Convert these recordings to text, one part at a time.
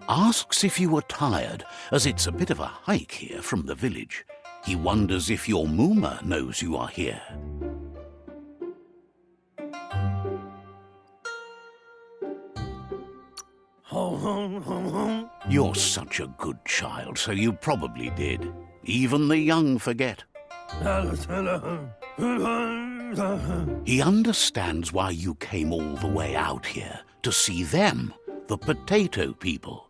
Asks if you are tired, as it's a bit of a hike here from the village. He wonders if your Mooma knows you are here. You're such a good child, so you probably did. Even the young forget. He understands why you came all the way out here, to see them, the potato people.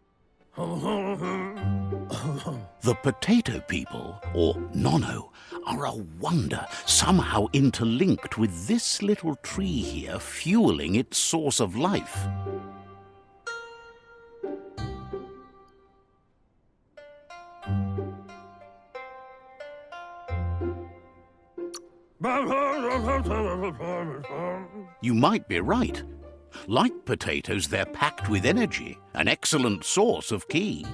The potato people, or Nono, are a wonder, somehow interlinked with this little tree here, fueling its source of life. You might be right. Like potatoes, they're packed with energy, an excellent source of ki.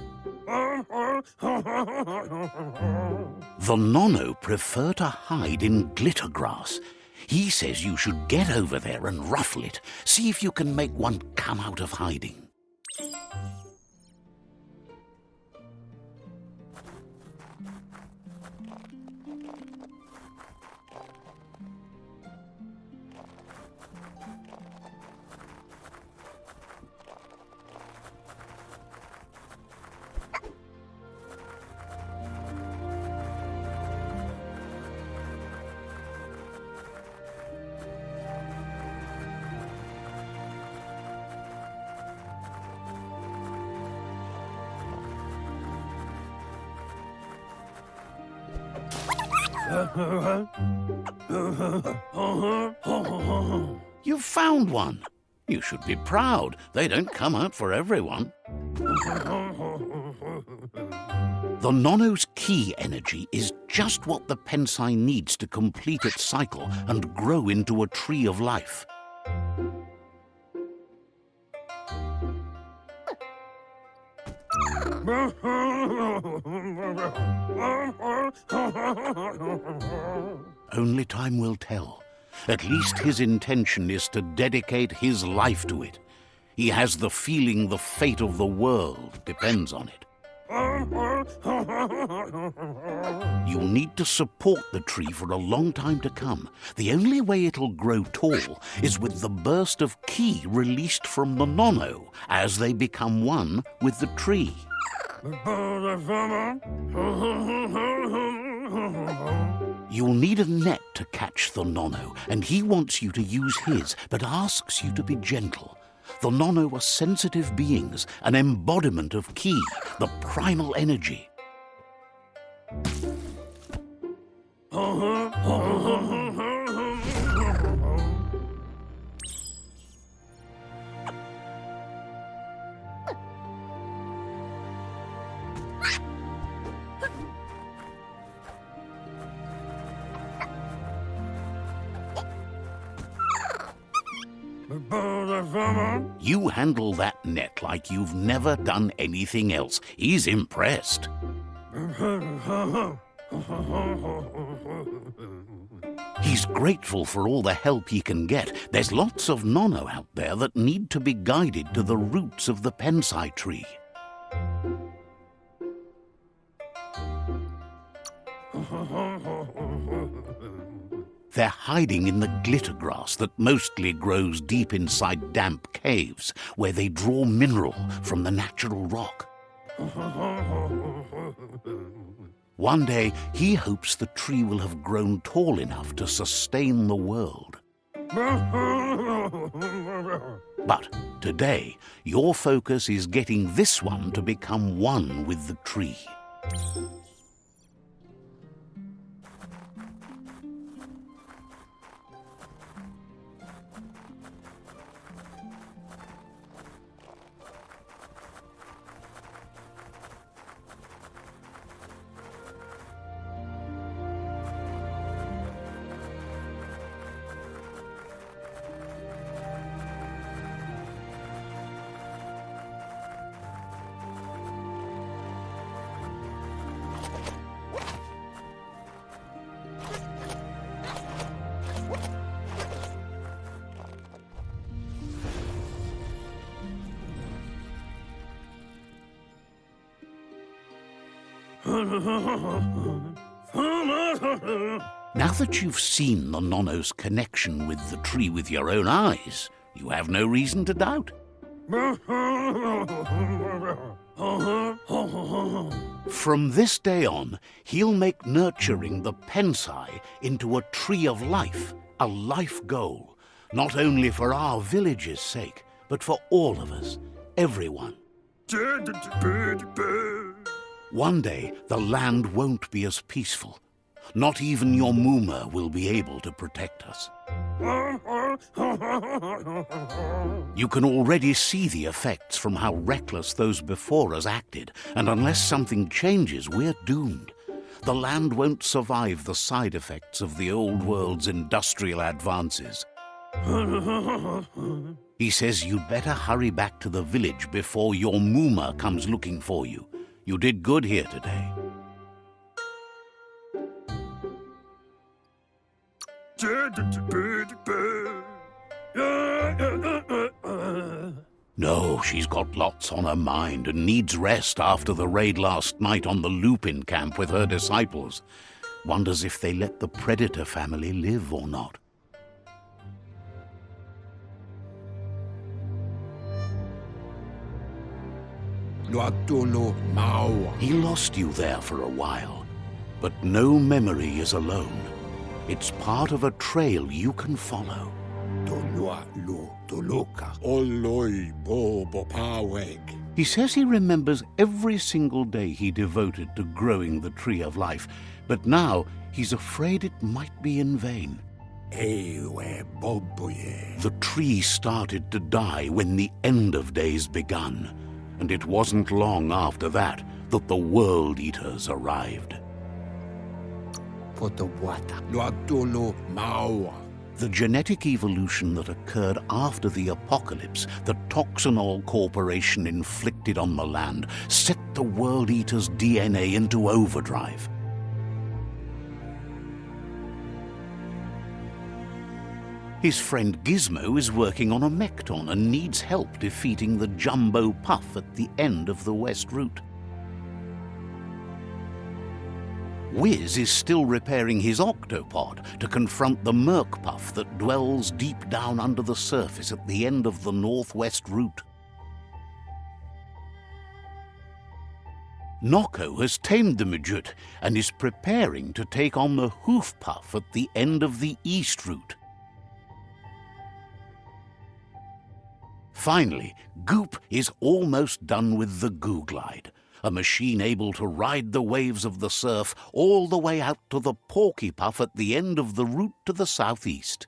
The Nono prefer to hide in glitter grass. He says you should get over there and ruffle it. See if you can make one come out of hiding. You've found one. You should be proud. They don't come out for everyone. The Nono's ki energy is just what the Pensai needs to complete its cycle and grow into a tree of life. Only time will tell. At least his intention is to dedicate his life to it. He has the feeling the fate of the world depends on it. You'll need to support the tree for a long time to come. The only way it'll grow tall is with the burst of ki released from the Nono as they become one with the tree. You'll need a net to catch the Nono, and he wants you to use his, but asks you to be gentle. The Nono are sensitive beings, an embodiment of ki, the primal energy. You handle that net like you've never done anything else. He's impressed. He's grateful for all the help he can get. There's lots of Nono out there that need to be guided to the roots of the Pensai tree. They're hiding in the glitter grass that mostly grows deep inside damp caves, where they draw mineral from the natural rock. One day, he hopes the tree will have grown tall enough to sustain the world. But today, your focus is getting this one to become one with the tree. Now that you've seen the Nonno's connection with the tree with your own eyes, you have no reason to doubt. From this day on, he'll make nurturing the Pensai into a tree of life, a life goal, not only for our village's sake, but for all of us, everyone. One day, the land won't be as peaceful. Not even your Moomer will be able to protect us. You can already see the effects from how reckless those before us acted, and unless something changes, we're doomed. The land won't survive the side effects of the old world's industrial advances. He says you'd better hurry back to the village before your Moomer comes looking for you. You did good here today. No, she's got lots on her mind and needs rest after the raid last night on the Lupin camp with her disciples. Wonders if they let the Predator family live or not. He lost you there for a while, but no memory is alone. It's part of a trail you can follow. He says he remembers every single day he devoted to growing the Tree of Life, but now he's afraid it might be in vain. The tree started to die when the end of days begun, and it wasn't long after that that the World Eaters arrived. The genetic evolution that occurred after the apocalypse that Toxinol Corporation inflicted on the land set the World Eater's DNA into overdrive. His friend Gizmo is working on a Mekton and needs help defeating the Jumbo Puff at the end of the West Route. Wiz is still repairing his octopod to confront the Merc Puff that dwells deep down under the surface at the end of the Northwest Route. Nocco has tamed the Midget and is preparing to take on the Hoof Puff at the end of the East Route. Finally, Goop is almost done with the Goo Glide, a machine able to ride the waves of the surf all the way out to the Porky Puff at the end of the route to the southeast.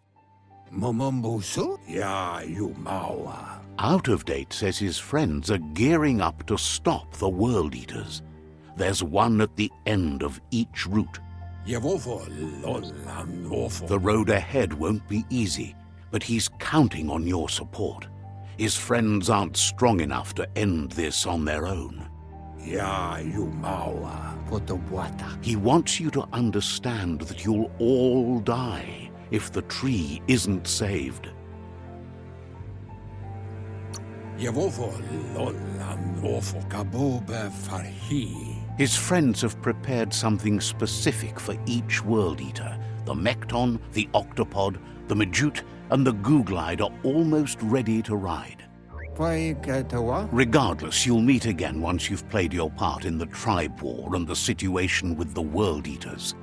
Out of Date says his friends are gearing up to stop the World Eaters. There's one at the end of each route. The road ahead won't be easy, but he's counting on your support. His friends aren't strong enough to end this on their own. He wants you to understand that you'll all die if the tree isn't saved. His friends have prepared something specific for each World Eater. The Mekton, the Octopod, the Majute, and the Goo Glide are almost ready to ride. Regardless, you'll meet again once you've played your part in the tribe war and the situation with the World Eaters.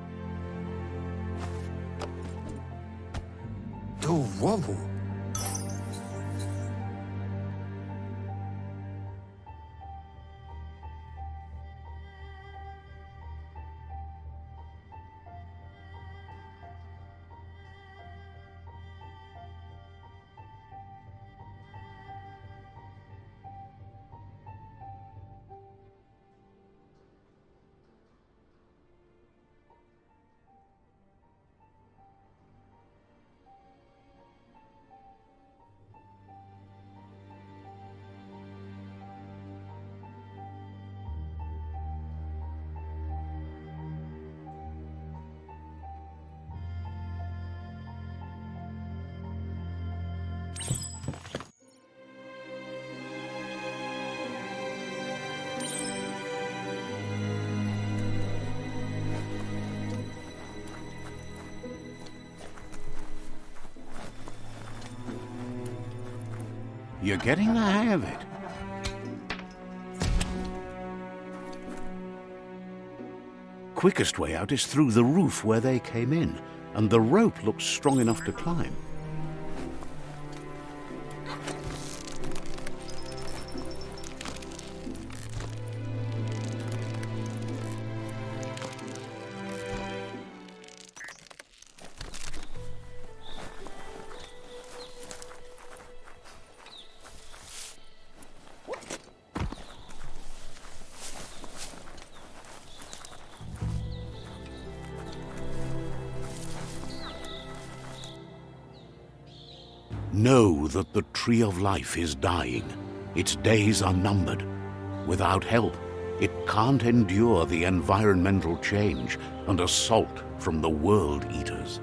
You're getting the hang of it. Quickest way out is through the roof where they came in, and the rope looks strong enough to climb. Know that the Tree of Life is dying. Its days are numbered. Without help, it can't endure the environmental change and assault from the World Eaters.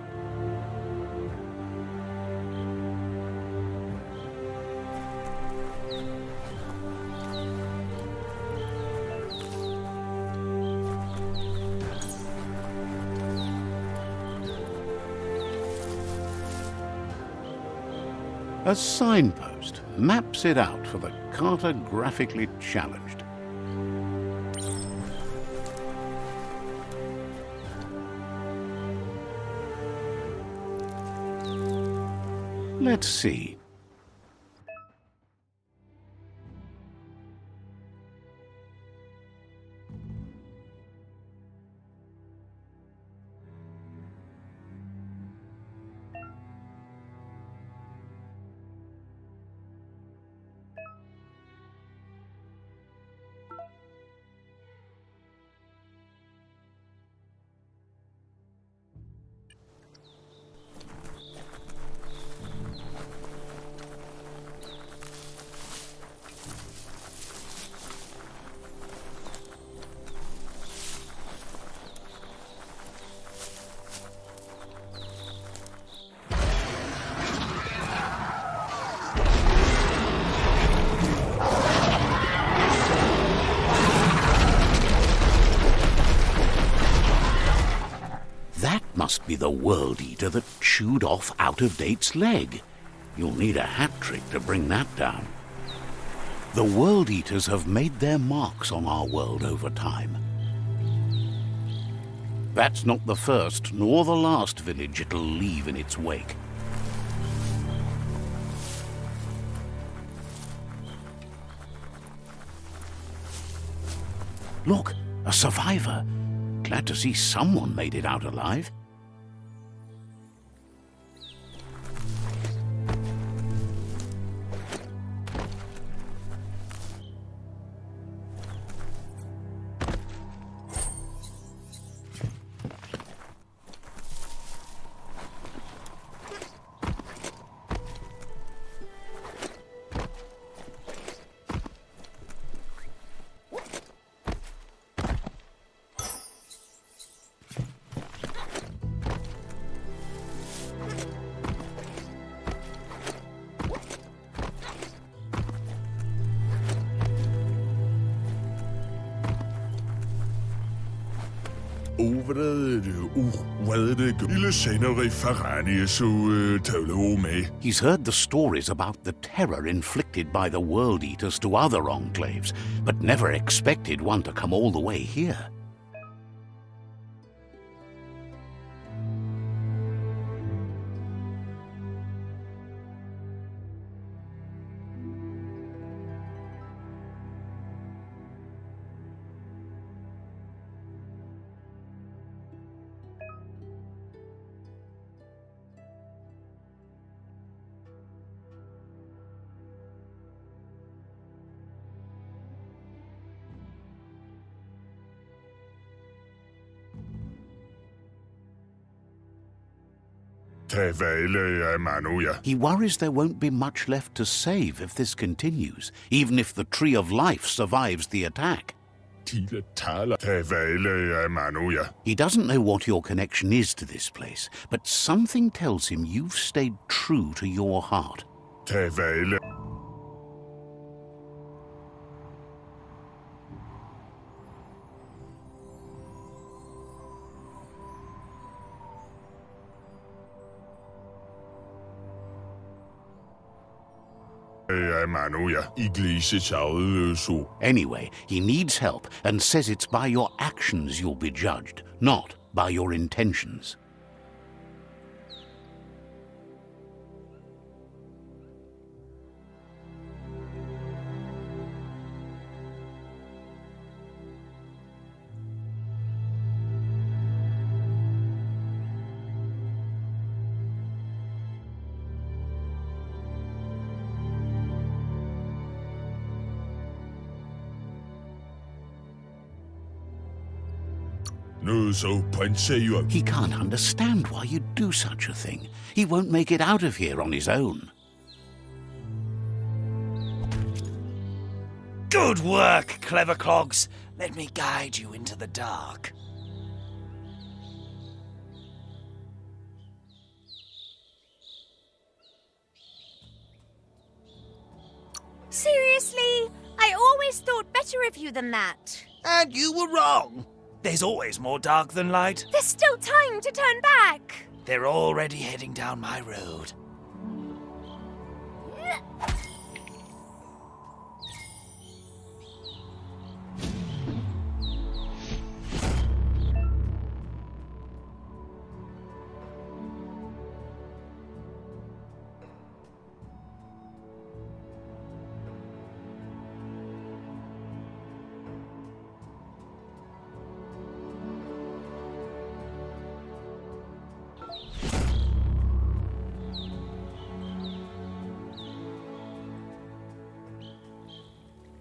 A signpost maps it out for the cartographically challenged. Let's see. Must be the World Eater that chewed off Out-of-Date's leg. You'll need a hat trick to bring that down. The World Eaters have made their marks on our world over time. That's not the first nor the last village it'll leave in its wake. Look, a survivor. Glad to see someone made it out alive. He's heard the stories about the terror inflicted by the World Eaters to other enclaves, but never expected one to come all the way here. He worries there won't be much left to save if this continues, even if the Tree of Life survives the attack. He doesn't know what your connection is to this place, but something tells him you've stayed true to your heart. Anyway, he needs help and says it's by your actions you'll be judged, not by your intentions. He can't understand why you'd do such a thing. He won't make it out of here on his own. Good work, clever clogs. Let me guide you into the dark. Seriously? I always thought better of you than that. And you were wrong. There's always more dark than light. There's still time to turn back. They're already heading down my road.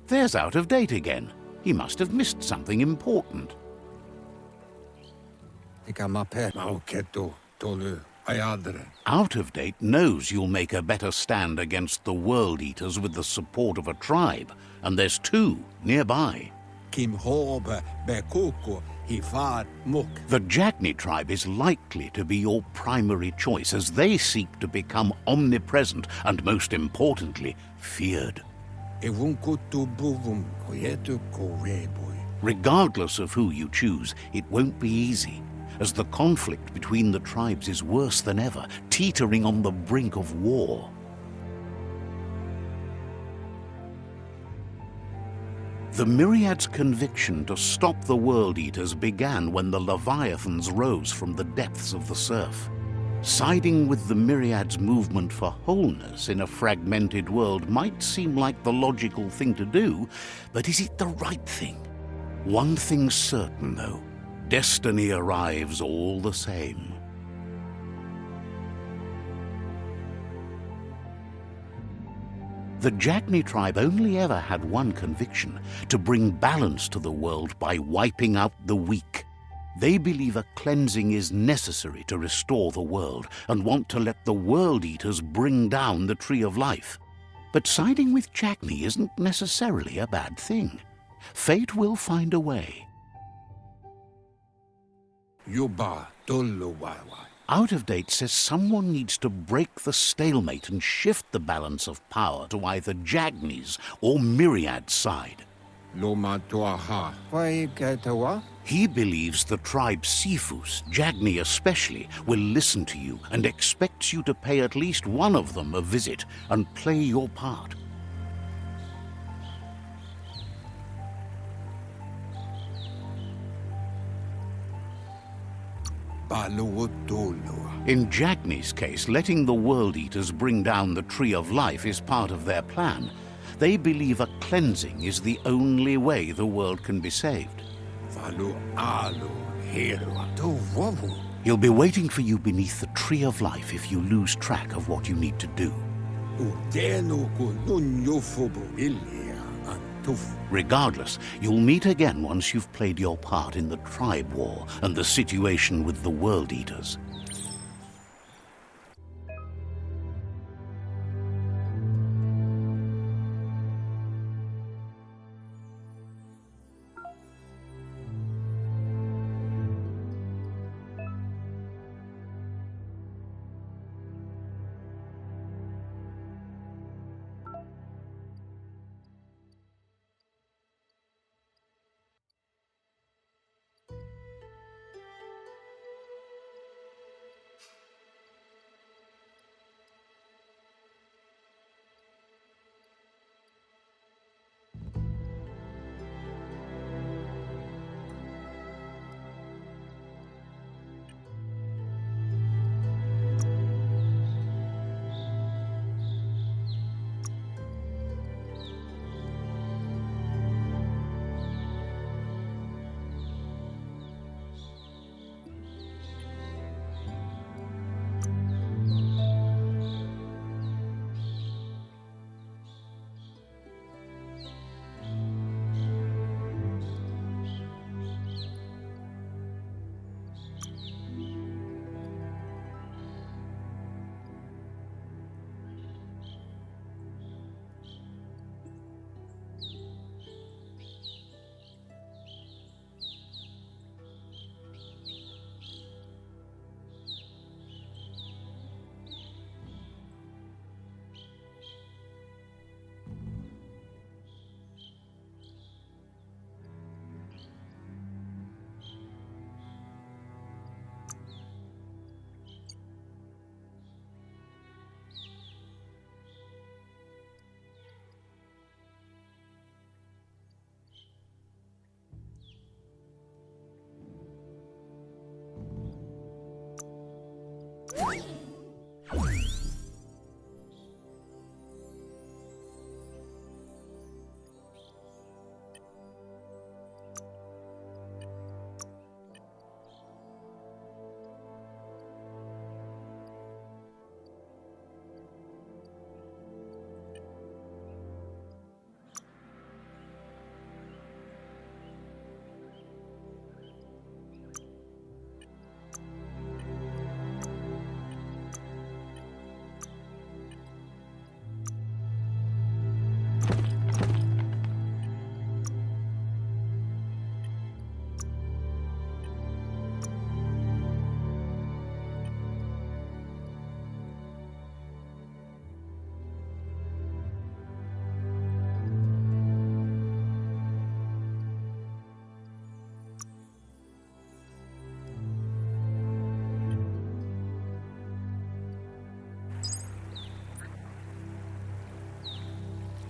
There's Out of Date again. He must have missed something important. Out of Date knows you'll make a better stand against the World Eaters with the support of a tribe, and there's two nearby. The Jagni tribe is likely to be your primary choice as they seek to become omnipresent and, most importantly, feared. Regardless of who you choose, it won't be easy, as the conflict between the tribes is worse than ever, teetering on the brink of war. The Myriad's conviction to stop the World Eaters began when the Leviathans rose from the depths of the surf. Siding with the Myriad's movement for wholeness in a fragmented world might seem like the logical thing to do, but is it the right thing? One thing's certain, though. Destiny arrives all the same. The Jagni tribe only ever had one conviction: to bring balance to the world by wiping out the weak. They believe a cleansing is necessary to restore the world and want to let the World Eaters bring down the Tree of Life. But siding with Jagni isn't necessarily a bad thing. Fate will find a way. Out of Date says someone needs to break the stalemate and shift the balance of power to either Jagni's or Myriad's side. He believes the tribe Sifus, Jagni especially, will listen to you and expects you to pay at least one of them a visit and play your part. In Jagni's case, letting the World Eaters bring down the Tree of Life is part of their plan. They believe a cleansing is the only way the world can be saved. He'll be waiting for you beneath the Tree of Life if you lose track of what you need to do. Regardless, you'll meet again once you've played your part in the tribe war and the situation with the World Eaters.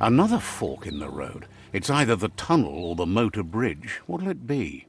Another fork in the road. It's either the tunnel or the motor bridge. What'll it be?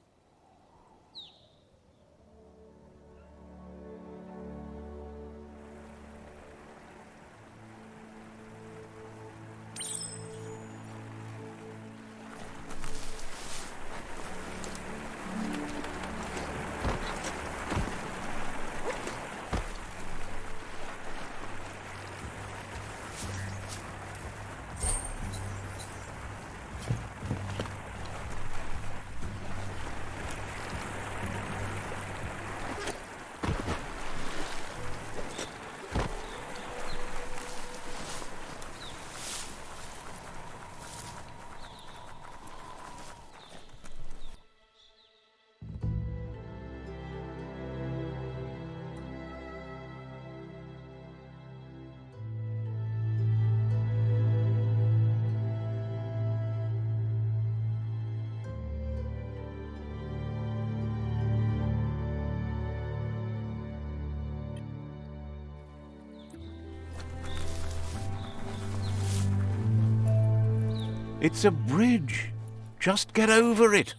It's a bridge. Just get over it.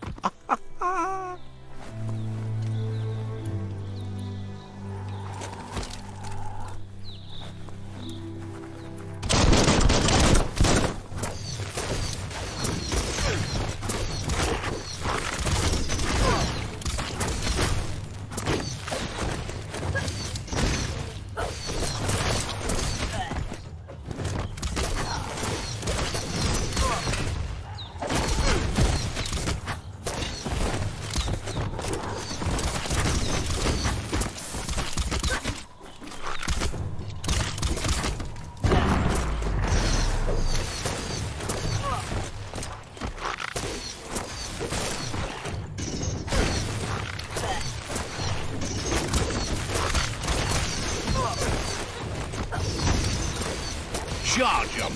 Charge 'em!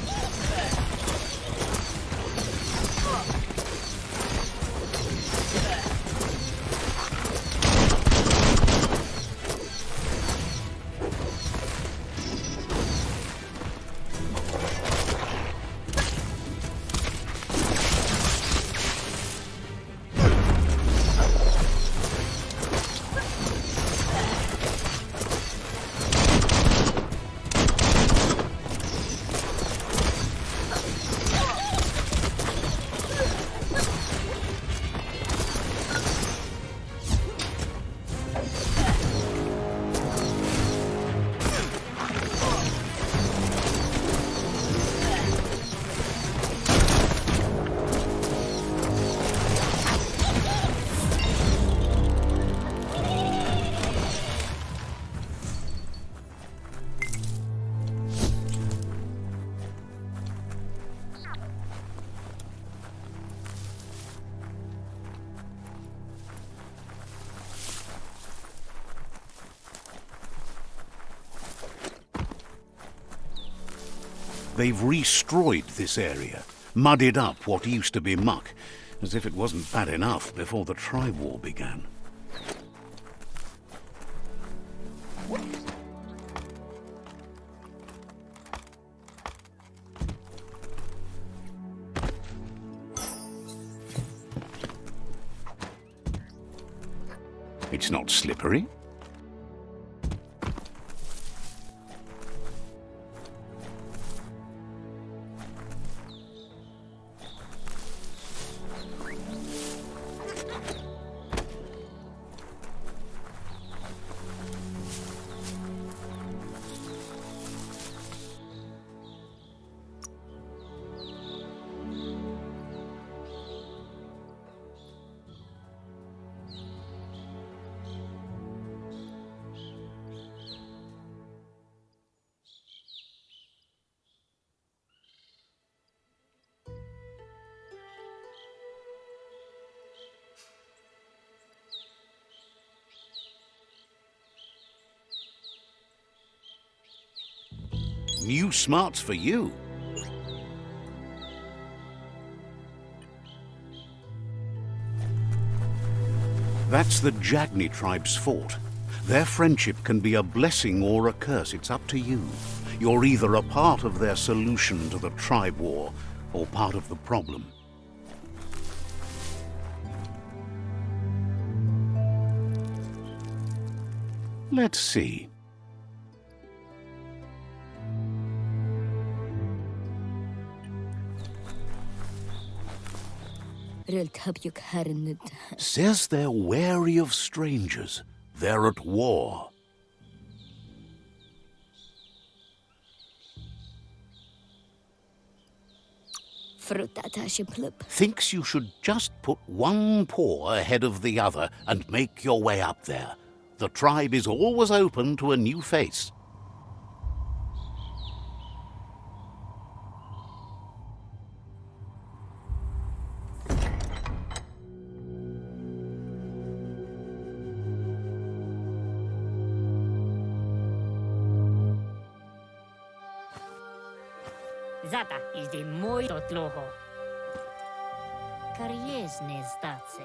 They've restroyed this area, muddied up what used to be muck, as if it wasn't bad enough before the tri-war began. It's not slippery. New smarts for you. That's the Jagni tribe's fort. Their friendship can be a blessing or a curse. It's up to you. You're either a part of their solution to the tribe war or part of the problem. Let's see. Says they're wary of strangers. They're at war. Thinks you should just put one paw ahead of the other and make your way up there. The tribe is always open to a new face. Zata is the moi totloho. Kariesne stace.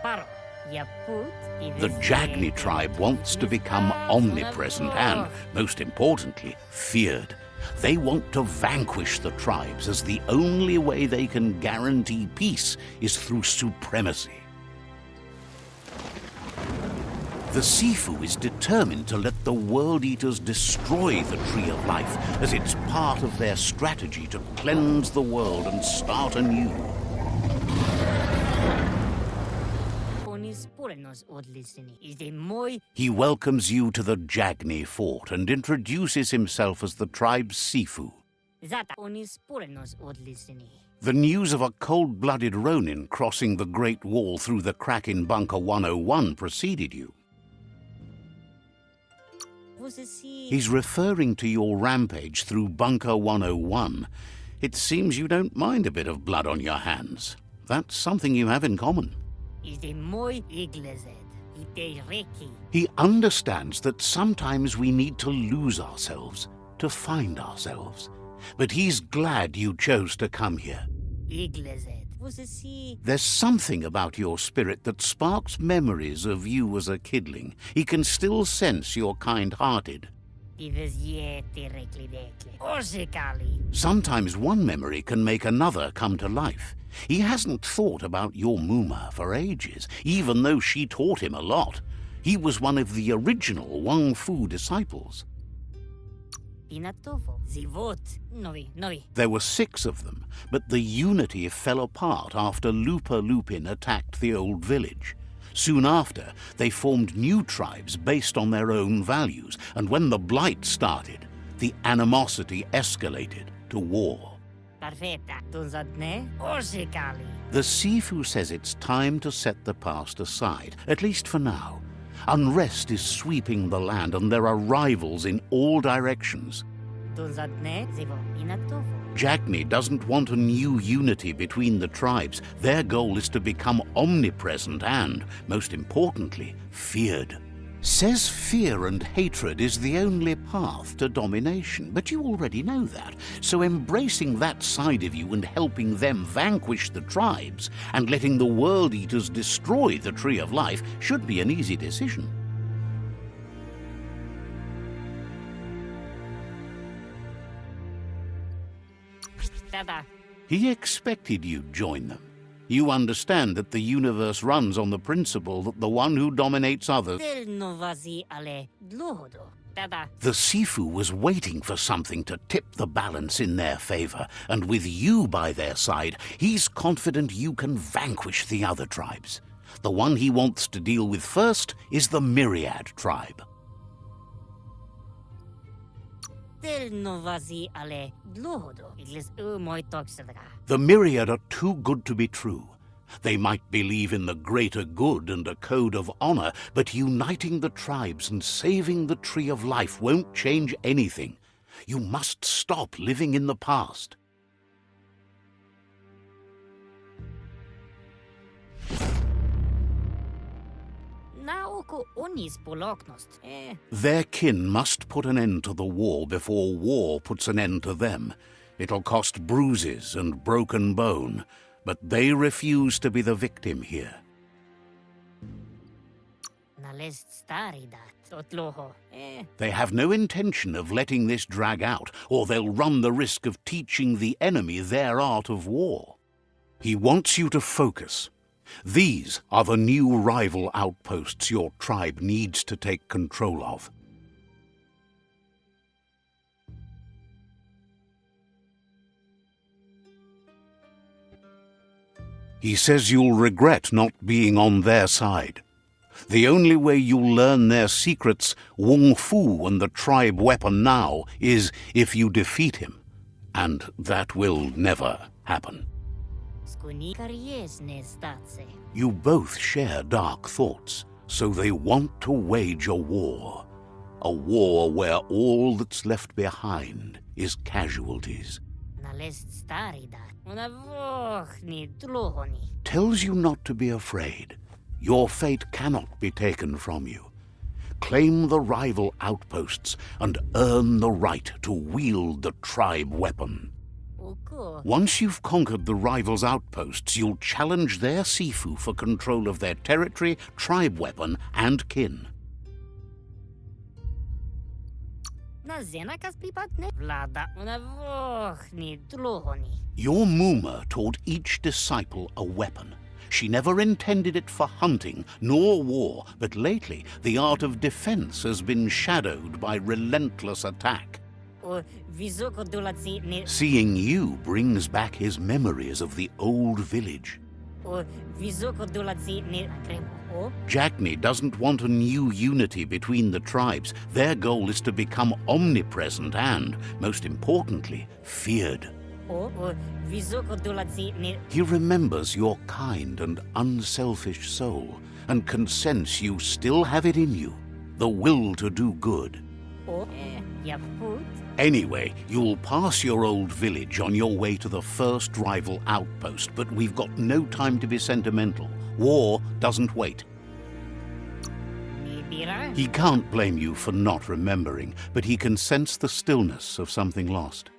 Paro, The Jagni tribe wants to become omnipresent and, most importantly, feared. They want to vanquish the tribes, as the only way they can guarantee peace is through supremacy. The Sifu is determined to let the World Eaters destroy the Tree of Life, as it's part of their strategy to cleanse the world and start anew. He welcomes you to the Jagni fort and introduces himself as the tribe's Sifu. The news of a cold-blooded Ronin crossing the Great Wall through the crack in Bunker 101 preceded you. He's referring to your rampage through Bunker 101. It seems you don't mind a bit of blood on your hands. That's something you have in common. He understands that sometimes we need to lose ourselves, to find ourselves. But he's glad you chose to come here. There's something about your spirit that sparks memories of you as a kidling. He can still sense you're kind-hearted. Sometimes one memory can make another come to life. He hasn't thought about your Muma for ages, even though she taught him a lot. He was one of the original Wang Fu disciples. There were 6 of them, but the unity fell apart after Lupa Lupin attacked the old village. Soon after, they formed new tribes based on their own values, and when the Blight started, the animosity escalated to war. The Sifu says it's time to set the past aside, at least for now. Unrest is sweeping the land, and there are rivals in all directions. Jagni doesn't want a new unity between the tribes. Their goal is to become omnipresent and, most importantly, feared. Says fear and hatred is the only path to domination, but you already know that. So embracing that side of you and helping them vanquish the tribes and letting the World Eaters destroy the Tree of Life should be an easy decision. He expected you'd join them. You understand that the universe runs on the principle that the one who dominates others... The Sifu was waiting for something to tip the balance in their favor, and with you by their side, he's confident you can vanquish the other tribes. The one he wants to deal with first is the Myriad tribe. The Myriad are too good to be true. They might believe in the greater good and a code of honor, but uniting the tribes and saving the Tree of Life won't change anything. You must stop living in the past. Oko onis poloknost. Their kin must put an end to the war before war puts an end to them. It'll cost bruises and broken bone, but they refuse to be the victim here. Nalest stari dat, otloho. They have no intention of letting this drag out, or they'll run the risk of teaching the enemy their art of war. He wants you to focus. These are the new rival outposts your tribe needs to take control of. He says you'll regret not being on their side. The only way you'll learn their secrets, Wung Fu and the tribe weapon now, is if you defeat him. And that will never happen. Skuni karies nes datse. You both share dark thoughts, so they want to wage a war. A war where all that's left behind is casualties. Nalest stari dat. Unavoch ni tlohoni. Tells you not to be afraid. Your fate cannot be taken from you. Claim the rival outposts and earn the right to wield the tribe weapon. Oko. Once you've conquered the rivals' outposts, you'll challenge their Sifu for control of their territory, tribe weapon, and kin. Na zena kas pipat ne vlada. Unavoch ni tlohoni. Your Muma taught each disciple a weapon. She never intended it for hunting nor war, but lately the art of defense has been shadowed by relentless attack. O visoko dolatsi ne. Seeing you brings back his memories of the old village. O visoko dolatsi ne kremo. O Jackney doesn't want a new unity between the tribes. Their goal is to become omnipresent and, most importantly, feared. o visoko dolatsi ne. He remembers your kind and unselfish soul and can sense you still have it in you, the will to do good. O yaput. Anyway, you'll pass your old village on your way to the first rival outpost, but we've got no time to be sentimental. War doesn't wait. Mibira. He can't blame you for not remembering, but he can sense the stillness of something lost.